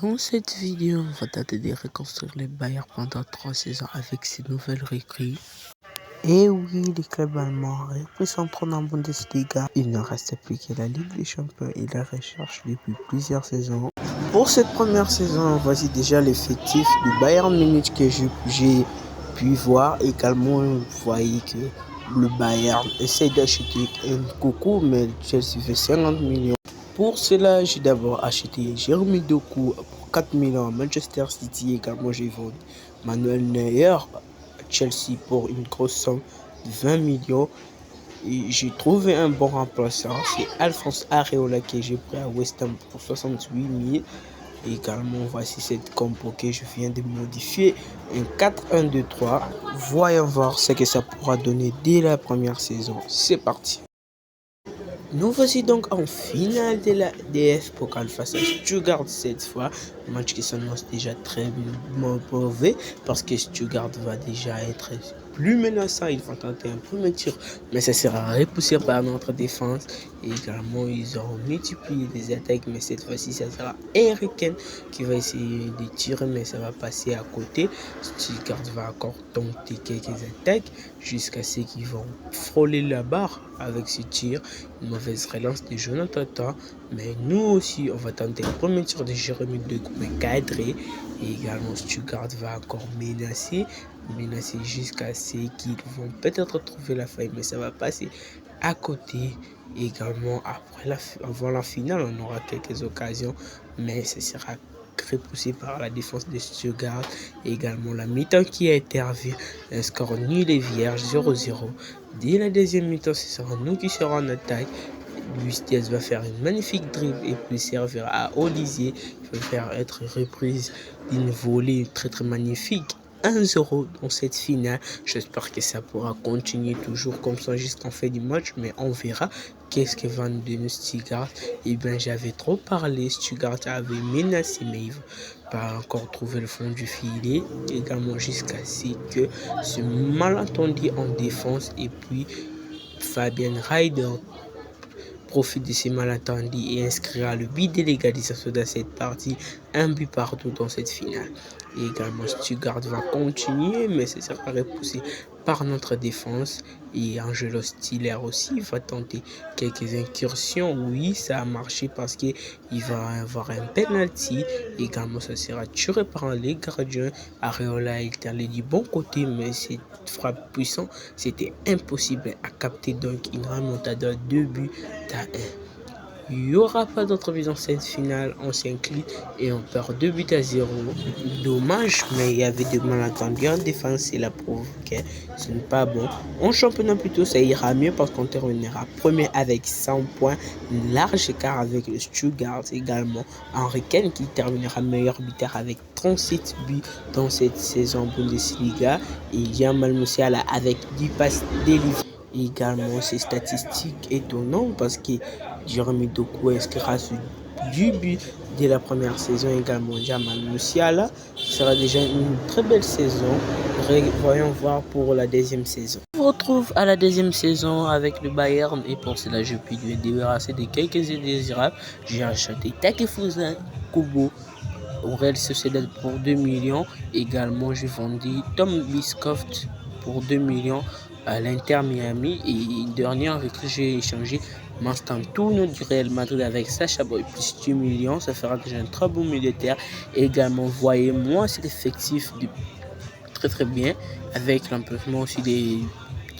Dans cette vidéo, on va tenter de reconstruire le Bayern pendant 3 saisons avec ses nouvelles recrues. Et oui, les clubs allemands représenteront en Bundesliga. Il ne reste plus que la Ligue des Champions et la recherche depuis plusieurs saisons. Pour cette première saison, voici déjà l'effectif du Bayern Munich que j'ai pu voir. Également, vous voyez que le Bayern essaie d'acheter un coucou, mais Chelsea fait 50 millions. Pour cela, j'ai d'abord acheté Jeremy Doku pour 4 millions à Manchester City. Également, j'ai vendu Manuel Neuer à Chelsea pour une grosse somme de 20 millions. Et j'ai trouvé un bon remplaçant, c'est Alphonse Areola que j'ai pris à West Ham pour 68 000. Et également, voici cette compo que je viens de modifier, un 4-1-2-3. Voyons voir ce que ça pourra donner dès la première saison. C'est parti. Nous voici donc en finale de la DF Pokal face à Stuttgart cette fois. Un match qui s'annonce déjà très mauvais parce que Stuttgart va déjà être plus menaçant. Ils vont tenter un premier tir, mais ça sera repoussé par notre défense. Et également, ils auront multiplié les attaques, mais cette fois-ci, ça sera Harry Kane qui va essayer de tirer, mais ça va passer à côté. Stuttgart va encore tenter quelques attaques jusqu'à ce qu'ils vont frôler la barre avec ce tir. Une mauvaise relance de Jonathan Tah, mais nous aussi on va tenter le premier tir de Jérémy Doku mais cadré. Et également Stuttgart va encore menacer jusqu'à ce qu'ils vont peut-être trouver la faille, mais ça va passer à côté. Et également avant la finale on aura quelques occasions, mais ce sera repoussé par la défense de Stuttgart. Et également la mi-temps qui a été revue, un score nul et vierge 0-0. Dès la deuxième mi-temps, ce sera nous qui serons en attaque. Luis Diaz va faire une magnifique dribble et puis servir à Olisier. Il va faire être reprise d'une volée très magnifique. 1-0 dans cette finale. J'espère que ça pourra continuer toujours comme ça jusqu'en fin du match, mais on verra qu'est-ce que va nous donner Stuttgart. Et bien j'avais trop parlé, Stuttgart avait menacé, mais il va pas encore trouver le fond du filet. Également jusqu'à ce que ce malentendu en défense et puis Fabian Reider profite de ces malentendus et inscrira le but de l'égalisation dans cette partie, un but partout dans cette finale. Et également Stuttgart va continuer, mais ce sera repoussé par notre défense. Et Angelo Stiller aussi va tenter quelques incursions. Oui, ça a marché parce qu'il va avoir un penalty. Également, ça sera tiré par les gardiens. Areola est allé du bon côté, mais cette frappe puissante, c'était impossible à capter. Donc, une remontada 2 buts à 1. Il n'y aura pas d'autre vie dans cette finale, on s'incline et on perd 2 buts à 0. Dommage, mais il y avait des malentendus en défense, c'est la preuve que ce n'est pas bon. En championnat plutôt, ça ira mieux parce qu'on terminera premier avec 100 points, un large écart avec le Stuttgart également. Harry Kane qui terminera meilleur buteur avec 37 buts dans cette saison Bundesliga. Et Yamal Musiala avec 10 passes délivrées. Également, ces statistiques étonnantes parce que Jeremy Doku inscrira du but de la première saison. Également, Yamal Musiala sera déjà une très belle saison. Voyons voir pour la deuxième saison. On se retrouve à la deuxième saison avec le Bayern et pour cela, je puis me débarrasser de quelques indésirables. J'ai acheté Takefusa Kubo au Real Sociedad pour 2 millions. Également, j'ai vendu Tom Biscoff pour 2 millions à l'Inter Miami. Et une dernière avec que j'ai échangé Mastantuono du Real Madrid avec Sacha Boey plus 10 millions. Ça fera que j'ai un très bon milieu de terre. Également, voyez-moi cet effectif de très bien avec l'emplacement aussi des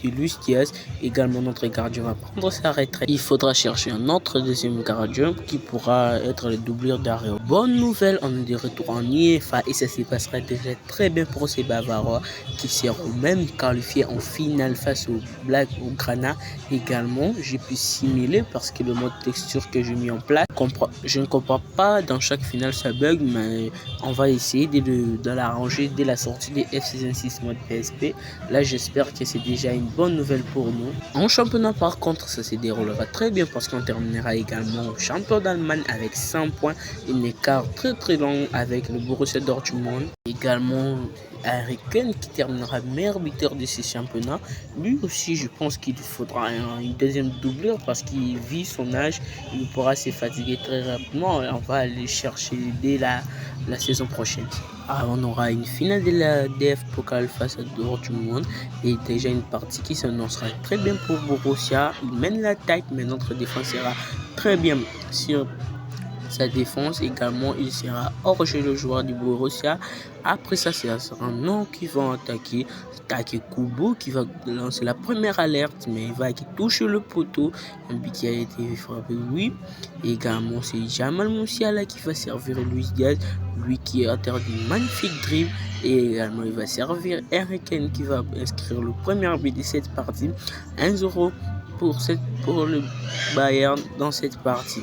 Luis Diaz. Également, notre gardien va prendre sa retraite. Il faudra chercher un autre deuxième gardien qui pourra être le doublure d'Areola. Bonne nouvelle, on est de retour en UEFA et ça se passera déjà très bien pour ces Bavarois qui seront même qualifiés en finale face au Grana. Également, j'ai pu simuler parce que le mode texture que j'ai mis en place, je ne comprends pas, dans chaque finale ça bug, mais on va essayer de l'arranger dès la sortie des F6 mode PSP. Là, j'espère que c'est déjà une bonne nouvelle pour nous. En championnat, par contre, ça se déroulera très bien parce qu'on terminera également champion d'Allemagne avec 100 points, un écart très long avec le Borussia Dortmund. Également, Harry Kane qui terminera meilleur buteur de ce championnat. Lui aussi, je pense qu'il faudra une deuxième doublure parce qu'il vit son âge. Il pourra se fatiguer très rapidement. On va aller chercher dès la la saison prochaine. On aura une finale de la DF Pokal face à Dortmund et déjà une partie qui s'annoncera très bien pour Borussia. Il mène l'attaque, mais notre défense sera très bien sur sa défense. Également, il sera hors jeu le joueur du Borussia. Après ça, ce sera nous qui vont attaquer. Kubo qui va lancer la première alerte, mais il va toucher le poteau. Un but qui a été frappé, oui. Également, c'est Jamal Musiala qui va servir Luis Diaz, lui qui est à terre d'une magnifique dribble. Et également, il va servir Eriken qui va inscrire le premier but de cette partie. 1-0 pour le Bayern dans cette partie.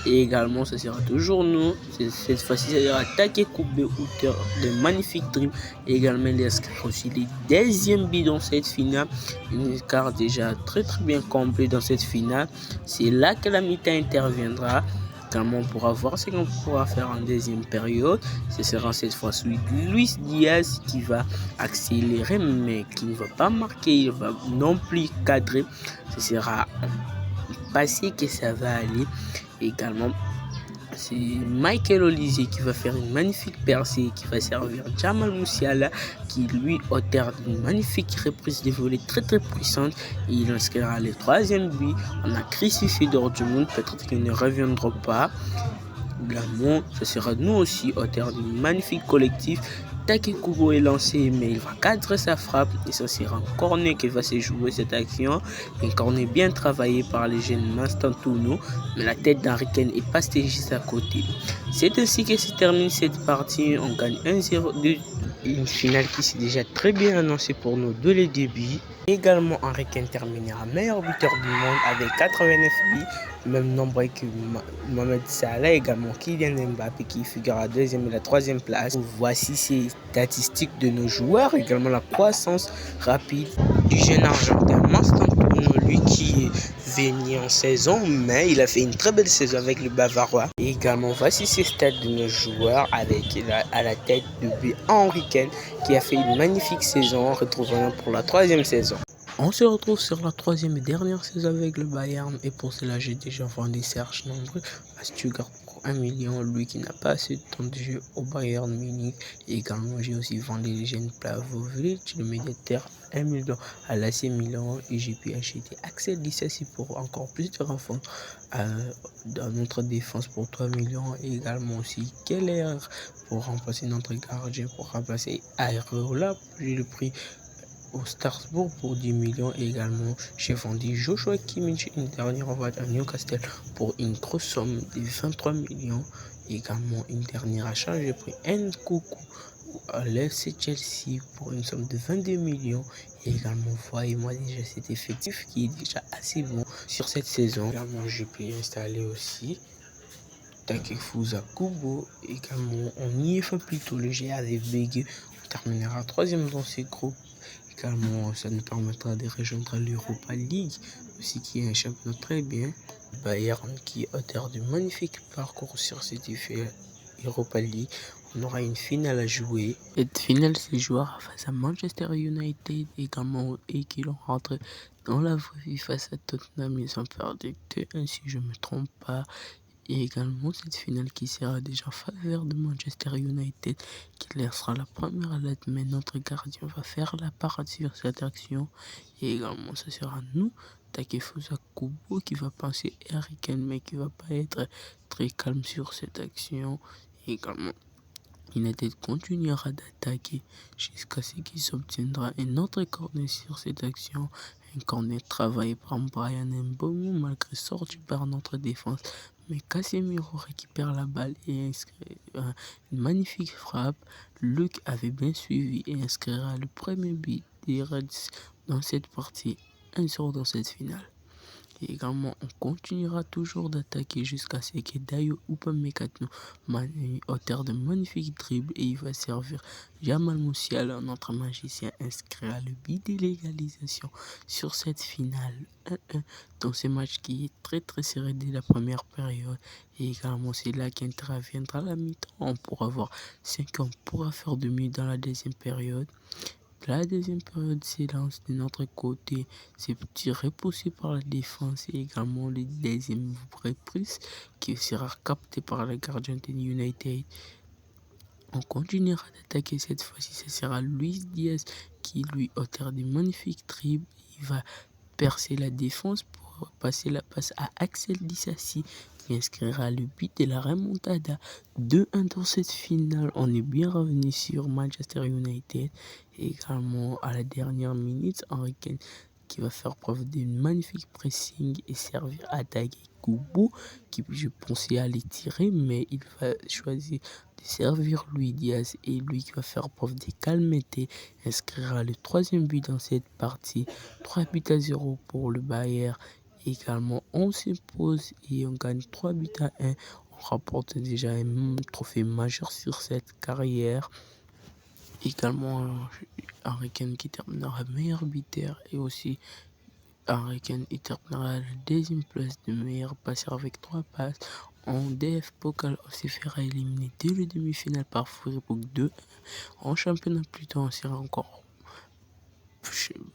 Et également, ce sera toujours nous. Cette fois-ci, ça sera Takekubo, auteur de magnifiques dribbles. Et également, il inscrit aussi les deuxièmes buts dans cette finale. Une carte déjà très bien complète dans cette finale. C'est là que la mi-temps interviendra. Également, on pourra voir ce qu'on pourra faire en deuxième période. Ce sera cette fois-ci Luis Diaz qui va accélérer, mais qui ne va pas marquer. Il va non plus cadrer. Ce sera passé que ça va aller. Également, c'est Michael Olise qui va faire une magnifique percée qui va servir Jamal Musiala qui lui au terre d'une magnifique reprise de volée très puissante et il inscrira le troisième but. On a crucifié Dortmund, peut-être qu'il ne reviendra pas. Également, ce sera nous aussi au terre d'une magnifique collectif. Takekubo est lancé, mais il va cadrer sa frappe et ça sera un corner qui va se jouer cette action. Un corner bien travaillé par les jeunes Mastantuono, mais la tête d'Henriken est passée juste à côté. C'est ainsi que se termine cette partie. On gagne 1-0, une finale qui s'est déjà très bien annoncée pour nous dès le début. Également, Henriken terminera meilleur buteur du monde avec 89 buts, même nombre que Mohamed Salah, également Kylian Mbappé qui figure à deuxième et la troisième place. Voici ces statistiques de nos joueurs, également la croissance rapide du jeune argentin Mastantuono, lui qui est venu en saison, mais il a fait une très belle saison avec le Bavarois. Et également, voici ces stats de nos joueurs avec à la tête de Henriken qui a fait une magnifique saison, retrouvant pour la troisième saison. On se retrouve sur la troisième et dernière saison avec le Bayern et pour cela j'ai déjà vendu Serge Gnabry à Stuttgart pour 1 million, lui qui n'a pas assez de temps de jeu au Bayern Munich. Et également j'ai aussi vendu les jeunes Plavovich, le médiateur, 1 million à l'AC Milan et j'ai pu acheter Axel Disasi pour encore plus de renforts dans notre défense pour 3 millions et également aussi Keller pour remplacer notre gardien, pour remplacer Areola, j'ai le prix au Strasbourg pour 10 millions et également j'ai vendu Joshua Kimmich une dernière vente à Newcastle pour une grosse somme de 23 millions et également une dernière achat j'ai pris Nkunku à l'FC Chelsea pour une somme de 22 millions et également voyez-moi déjà cet effectif qui est déjà assez bon sur cette saison. Également j'ai pu installer aussi Takefusa Kubo, également on y est fait plutôt le GADBG, on terminera troisième dans ces groupes. Également, ça nous permettra de rejoindre l'Europa League, aussi qui est un championnat très bien. Bayern qui est auteur de magnifiques parcours sur cette Europa League. On aura une finale à jouer. Cette finale se jouera face à Manchester United également et qui l'ont rentré dans la vraie vie face à Tottenham. Ils ont perdu 2-1 si je ne me trompe pas. Et également cette finale qui sera déjà en faveur de Manchester United qui laissera la première lettre, mais notre gardien va faire la parade sur cette action. Et également ce sera nous, Takefusa Kubo, qui va penser Eriken mais qui va pas être très calme sur cette action. Et également United continuera d'attaquer jusqu'à ce qu'il s'obtiendra un autre corner sur cette action. Un corner travaillé par Brian Mbeumo malgré sorti par notre défense. Mais Casemiro récupère la balle et inscrit une magnifique frappe. Luc avait bien suivi et inscrira le premier but des Reds dans cette partie, 1-0 dans cette finale. Et également, on continuera toujours d'attaquer jusqu'à ce que Dayo Upamecano auteur de magnifiques dribbles et il va servir Jamal Musiala, notre magicien, inscrira le but de l'égalisation sur cette finale 1-1 dans ce match qui est très serré dès la première période. Et également, c'est là qu'interviendra la mi-temps. On pourra voir 5 ans, on pourra faire de mieux dans la deuxième période. La deuxième période s'élance de notre côté, c'est repoussé par la défense et également les deuxième reprise qui sera capté par le gardien de United. On continuera d'attaquer cette fois-ci. Ce sera Luis Diaz qui lui ôtera des magnifiques dribbles. Il va percer la défense pour passer la passe à Axel Disasi qui inscrira le but de la remontada 2-1 dans cette finale. On est bien revenu sur Manchester United. Et également à la dernière minute, Henry Kane qui va faire preuve d'une magnifique pressing et servir à Dagui Kubu qui je pensais aller tirer, mais il va choisir de servir Luis Diaz et lui qui va faire preuve de calmeté inscrira le troisième but dans cette partie. 3-0 pour le Bayern. Également, on s'impose et on gagne 3-1. On rapporte déjà un trophée majeur sur cette carrière. Également, Harry Kane qui terminera meilleur buteur et aussi Harry Kane terminera à la deuxième place de meilleur passeur avec 3 passes. En DF Pokal, on s'est fait éliminer dès le demi-finale par Fribourg 2. En championnat plutôt, on sera encore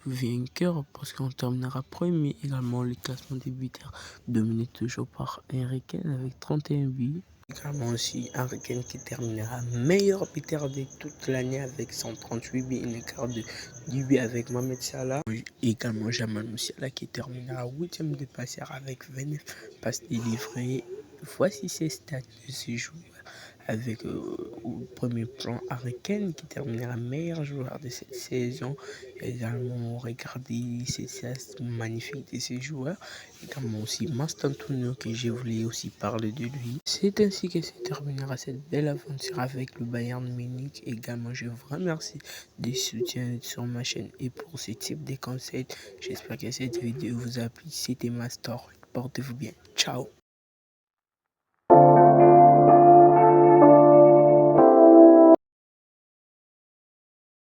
vainqueur parce qu'on terminera premier. Également, le classement des buteurs dominé toujours par Harry Kane avec 31 buts. Également aussi Harry Kane qui terminera meilleur buteur de toute l'année avec 138 buts, une écart de 10 buts avec Mohamed Salah. Également Jamal Musiala qui terminera 8e de passeur avec 29 passes délivrées. Voici ces stats de ce joueur avec au premier plan Harry Kane qui terminera meilleur joueur de cette saison. Également regardez ces stats magnifiques de ces joueurs. Également aussi Mastantuono que je voulais aussi parler de lui. C'est ainsi que se terminera cette belle aventure avec le Bayern Munich. Également je vous remercie du soutien sur ma chaîne et pour ce type de conseils. J'espère que cette vidéo vous a plu. C'était Mastor. Portez-vous bien. Ciao.